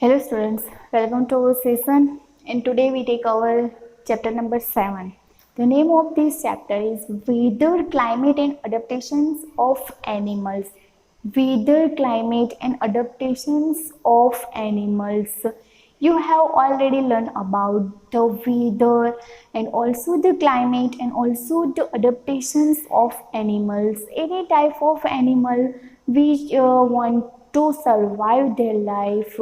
Hello students, welcome to our session and today we take our chapter number 7. The name of this chapter is Weather, Climate and Adaptations of Animals. Weather, Climate and Adaptations of Animals. You have already learned about the weather and also the climate and also the adaptations of animals. Any type of animal which want to survive their life,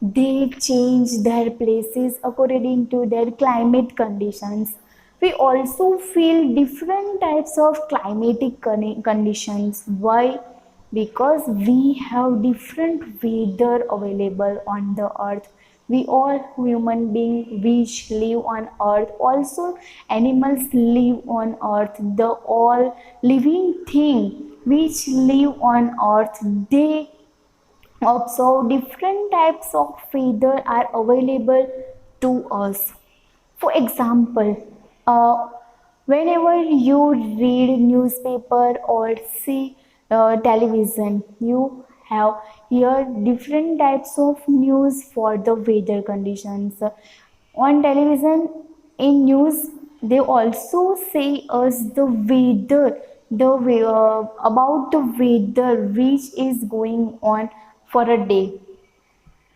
they change their places according to their climate conditions. We also feel different types of climatic conditions. Why? Because we have different weather available on the earth. We all human beings which live on earth, also animals live on earth. The all living thing which live on earth, they observe different types of weather are available to us. For example, whenever you read newspaper or see television, you have here different types of news for the weather conditions. On television, in news, they also say us the weather, about the weather which is going on for a day.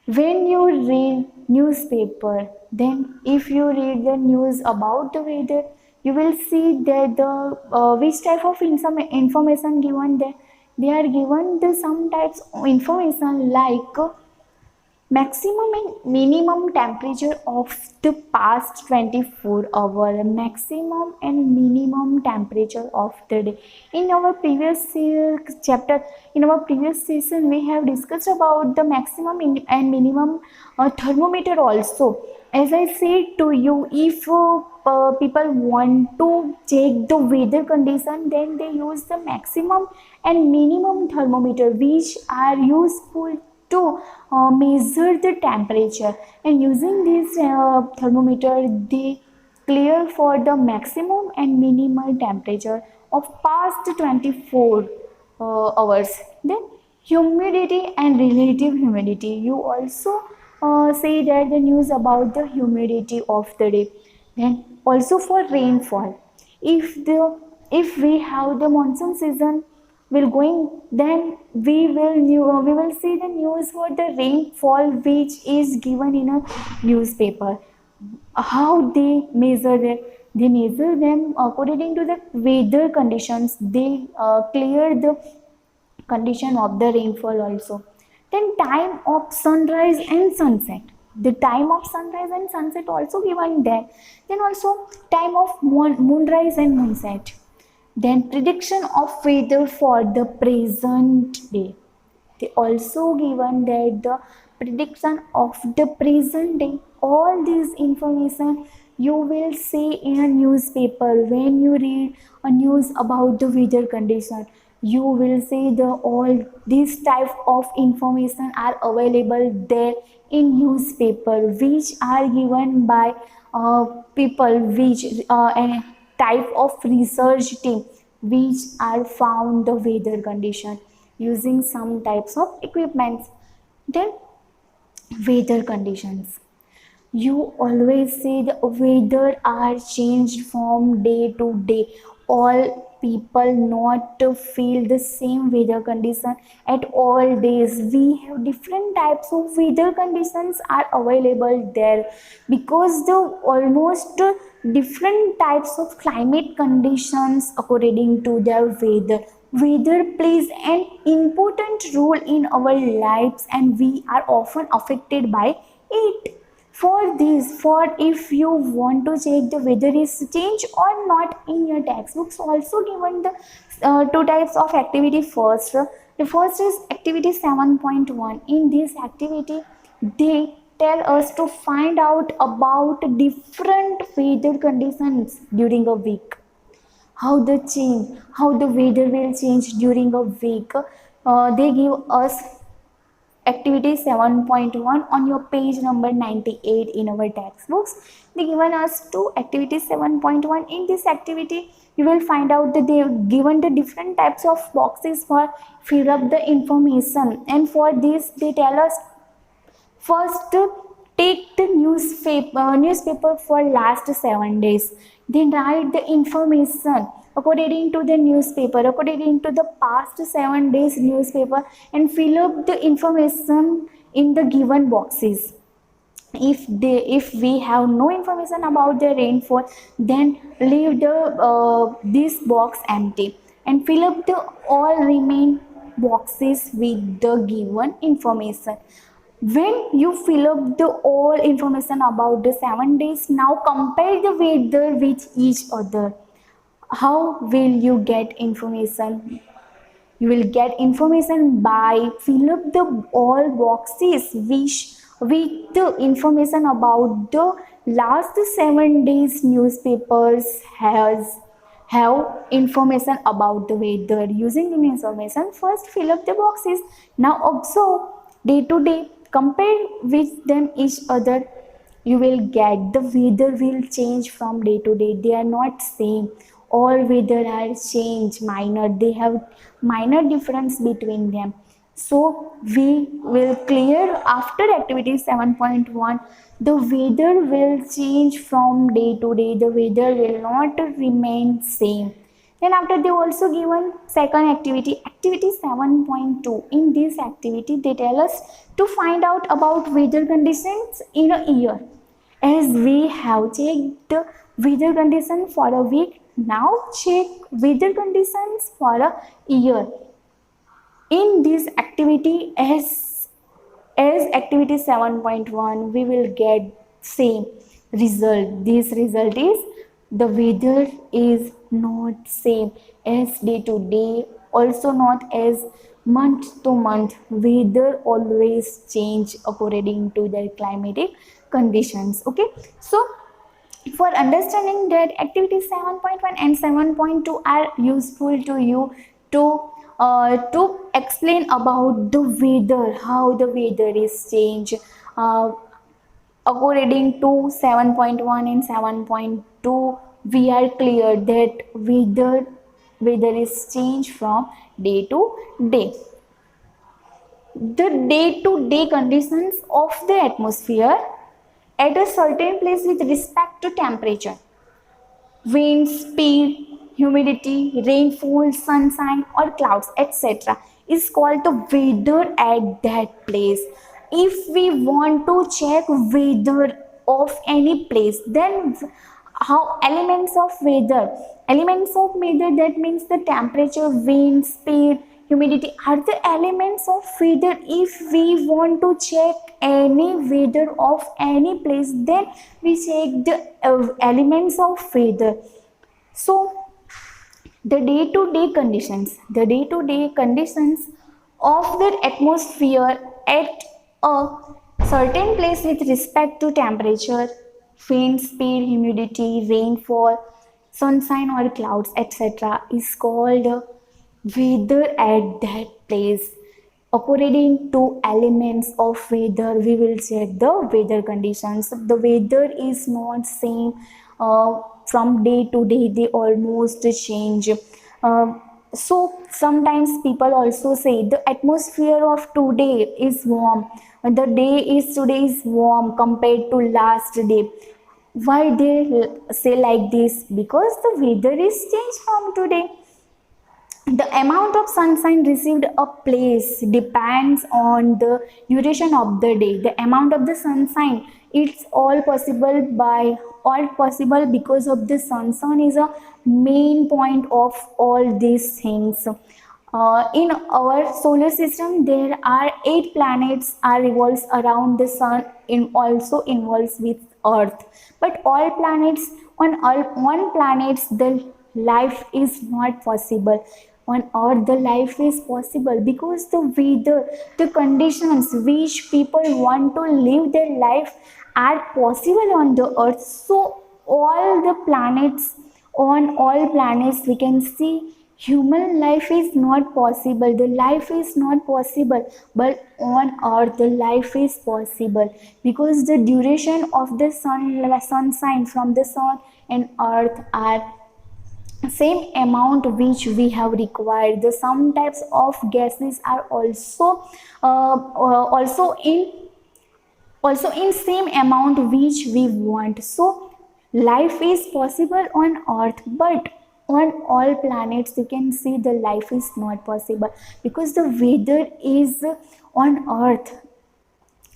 When you read newspaper, then if you read the news about the weather, you will see that the which type of information given there. They are given the some types of information like maximum and minimum temperature of the past 24 hour, maximum and minimum temperature of the day. In our previous chapter, in our previous session, we have discussed about the maximum and minimum thermometer also. As I said to you, if people want to check the weather condition, then they use the maximum and minimum thermometer, which are useful to measure the temperature, and using this thermometer they clear for the maximum and minimal temperature of past 24 hours. Then humidity and relative humidity, you also say that the news about the humidity of the day. Then also for rainfall, if we have the monsoon season will going, then we will see the news for the rainfall which is given in a newspaper. How they measure it? They measure them according to the weather conditions. They clear the condition of the rainfall also. Then time of sunrise and sunset, the time of sunrise and sunset also given there. Then also time of moonrise and moonset. Then prediction of weather for the present day. They also given that the prediction of the present day. All these information you will see in a newspaper. When you read a news about the weather condition, you will see the all these type of information are available there in newspaper, which are given by people which a type of research team which are found the weather condition using some types of equipments. Then weather conditions, you always see the weather are changed from day to day. All people not to feel the same weather condition at all days. We have different types of weather conditions are available there, because the almost different types of climate conditions according to their weather. Weather plays an important role in our lives and we are often affected by it. For this, for if you want to check the weather is changed or not, in your textbooks also given the two types of activity. The first is activity 7.1. In this activity they tell us to find out about different weather conditions during a week, how the weather will change during a week. They give us activity 7.1 on your page number 98 in our textbooks. They given us two activity 7.1. In this activity you will find out that they have given the different types of boxes for fill up the information, and for this they tell us First, take the newspaper for last 7 days. Then write the information according to the newspaper, according to the past 7 days newspaper, and fill up the information in the given boxes. If we have no information about the rainfall, then leave the this box empty and fill up the all remain boxes with the given information. When you fill up the all information about the 7 days, now compare the weather with each other. How will you get information? You will get information by fill up the all boxes which with the information about the last 7 days newspapers have information about the weather. Using the information, first fill up the boxes. Now observe day to day, compare with them each other. You will get the weather will change from day to day. They are not same. All weather are change minor. They have minor difference between them. So we will clear after activity 7.1. The weather will change from day to day. The weather will not remain same. Then after they also given second activity, activity 7.2. In this activity they tell us to find out about weather conditions in a year. As we have checked the weather condition for a week, now check weather conditions for a year. In this activity as activity 7.1, we will get same result. This result is the weather is not same as day to day, also not as month to month. Weather always change according to the climatic conditions. Okay, so for understanding that activity 7.1 and 7.2 are useful to you to explain about the weather, how the weather is changed according to 7.1 and 7.2. We are clear that weather is changed from day to day. The day to day conditions of the atmosphere at a certain place with respect to temperature, wind speed, humidity, rainfall, sunshine or clouds, etc. is called the weather at that place. If we want to check weather of any place, then how elements of weather, that means the temperature, wind speed, humidity are the elements of weather. If we want to check any weather of any place, then we check the elements of weather. So the day-to-day conditions of the atmosphere at a certain place with respect to temperature, wind speed, humidity, rainfall, sunshine or clouds, etc. is called weather at that place. According to elements of weather, we will check the weather conditions. The weather is not same from day to day. They almost change. So sometimes people also say the atmosphere of today is warm. The day is today is warm compared to last day. Why they say like this? Because the weather is changed from today. The amount of sunshine received a place depends on the duration of the day. The amount of the sunshine, it's all possible because of the sun. Sun is a main point of all these things. In our solar system, there are 8 planets are revolves around the sun, also involves with Earth. But all planets on one planet, the life is not possible. On Earth, the life is possible because the weather, the conditions which people want to live their life are possible on the Earth. So all the planets, on all planets, we can see human life is not possible. The life is not possible, but on Earth the life is possible because the duration of the sunshine from the sun and Earth are same amount which we have required. The some types of gases are also in also in same amount which we want. So life is possible on earth, but on all planets you can see the life is not possible, because the weather is on earth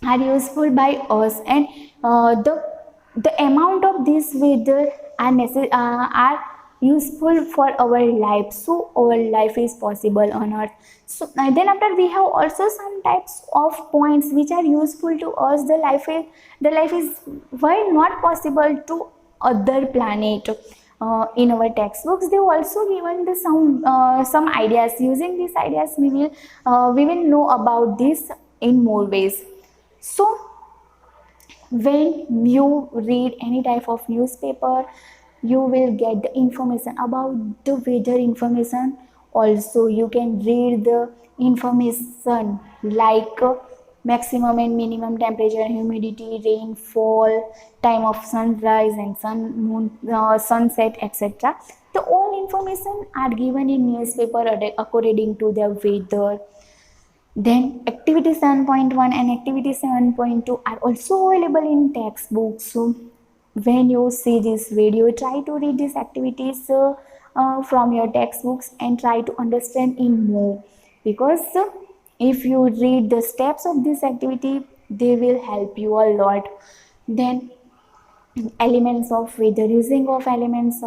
are useful by us, and the amount of this weather are useful for our life, so our life is possible on earth. So then after we have also some types of points which are useful to us. The life is why not possible to other planet. In our textbooks they also given the some ideas. Using these ideas we will know about this in more ways. So when you read any type of newspaper, you will get the information about the weather information. Also you can read the information like maximum and minimum temperature, humidity, rainfall, time of sunrise and sunset, etc. The all information are given in newspaper according to the weather. Then activity 7.1 and activity 7.2 are also available in textbooks. So when you see this video, try to read these activities from your textbooks and try to understand in more, because if you read the steps of this activity, they will help you a lot. Then elements of weather, using of elements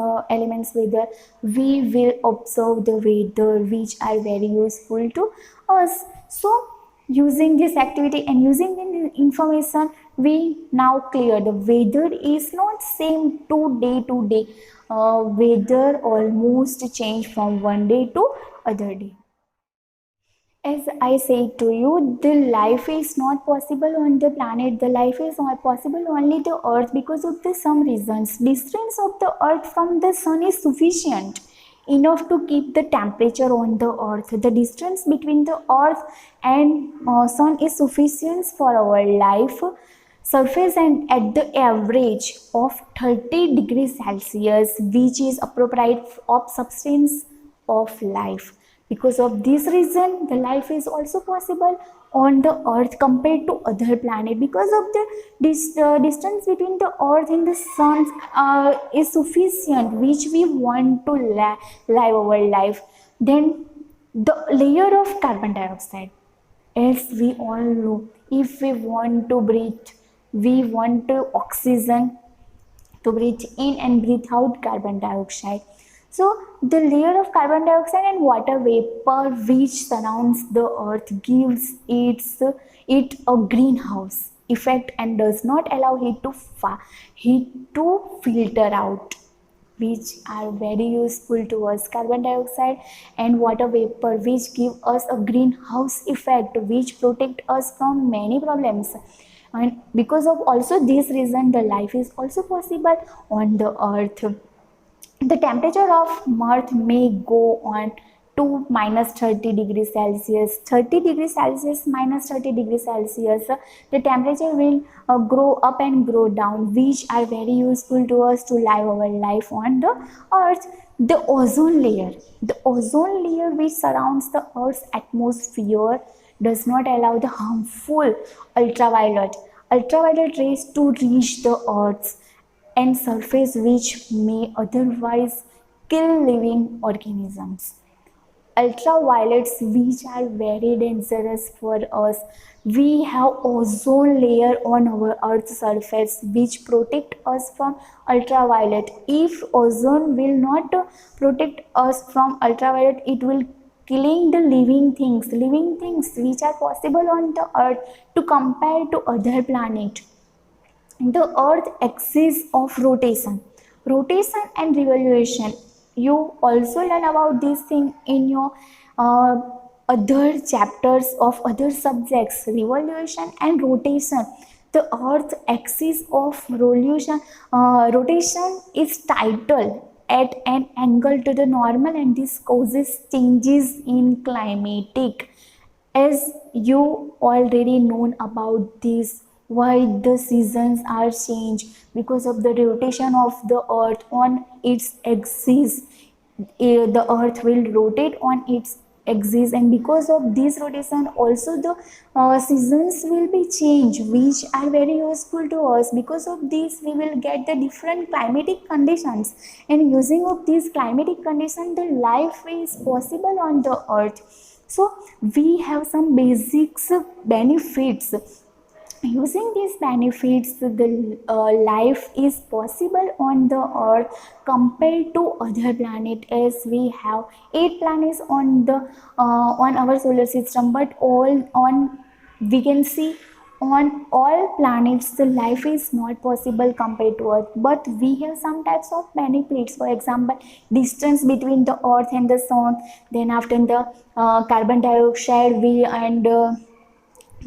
weather, we will observe the weather which are very useful to us. So using this activity and using the information, we now clear the weather is not same to day. Weather almost change from one day to other day. As I said to you, the life is not possible on the planet. The life is not possible only the Earth because of the some reasons. Distance of the Earth from the Sun is sufficient enough to keep the temperature on the Earth. The distance between the Earth and Sun is sufficient for our life surface, and at the average of 30 degrees Celsius, which is appropriate of substance of life. Because of this reason, the life is also possible on the Earth compared to other planet, because of the distance between the Earth and the Sun is sufficient, which we want to live our life. Then the layer of carbon dioxide, as we all know, if we want to breathe, we want oxygen to breathe in and breathe out carbon dioxide. So the layer of carbon dioxide and water vapor which surrounds the earth gives it a greenhouse effect and does not allow heat to filter out, which are very useful to us. Carbon dioxide and water vapor which give us a greenhouse effect which protect us from many problems. And because of also this reason, the life is also possible on the earth. The temperature of Earth may go on to minus 30 degrees Celsius. 30 degrees Celsius minus 30 degrees Celsius, the temperature will grow up and grow down, which are very useful to us to live our life on the earth. The ozone layer which surrounds the earth's atmosphere does not allow the harmful ultraviolet rays to reach the earth's and surface, which may otherwise kill living organisms. Ultraviolets, which are very dangerous for us. We have ozone layer on our earth's surface which protect us from ultraviolet. If ozone will not protect us from ultraviolet, it will killing the living things which are possible on the earth to compare to other planet. The earth axis of rotation and revolution, you also learn about this thing in your other chapters of other subjects. Revolution and rotation, the earth axis of rotation is tidal at an angle to the normal, and this causes changes in climatic. As you already known about this, why the seasons are changed because of the rotation of the earth on its axis. The earth will rotate on its axis, and because of this rotation also the seasons will be changed, which are very useful to us. Because of this we will get the different climatic conditions, and using of these climatic conditions the life is possible on the earth. So we have some basics benefits. Using these benefits the life is possible on the earth compared to other planet, as we have 8 planets on the on our solar system, but all on we can see on all planets the life is not possible compared to earth, but we have some types of benefits. For example, distance between the earth and the sun, then after the carbon dioxide we and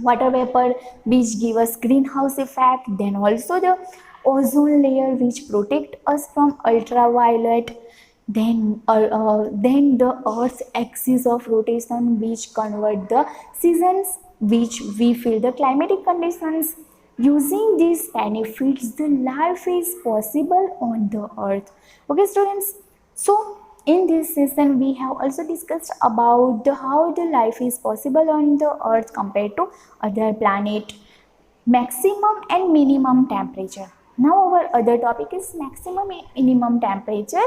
water vapor which give us greenhouse effect, then also the ozone layer which protect us from ultraviolet, then the earth's axis of rotation which convert the seasons, which we feel the climatic conditions. Using these benefits the life is possible on the earth. Okay students, so in this session we have also discussed about how the life is possible on the earth compared to other planet. Maximum and minimum temperature. Now our other topic is maximum and minimum temperature.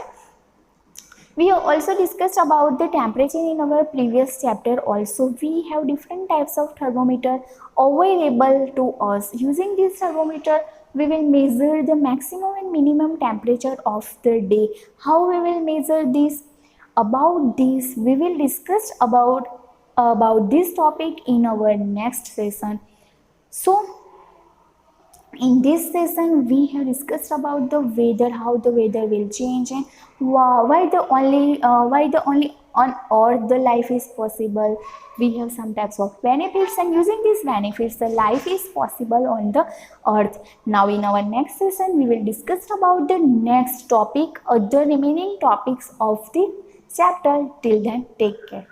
We have also discussed about the temperature in our previous chapter. Also we have different types of thermometer available to us. Using this thermometer we will measure the maximum and minimum temperature of the day. How we will measure this? About this we will discuss about this topic in our next session. So in this session we have discussed about the weather, how the weather will change, and why the only on earth the life is possible. We have some types of benefits, and using these benefits the life is possible on the earth. Now in our next session we will discuss about the next topic, other remaining topics of the chapter. Till then, take care.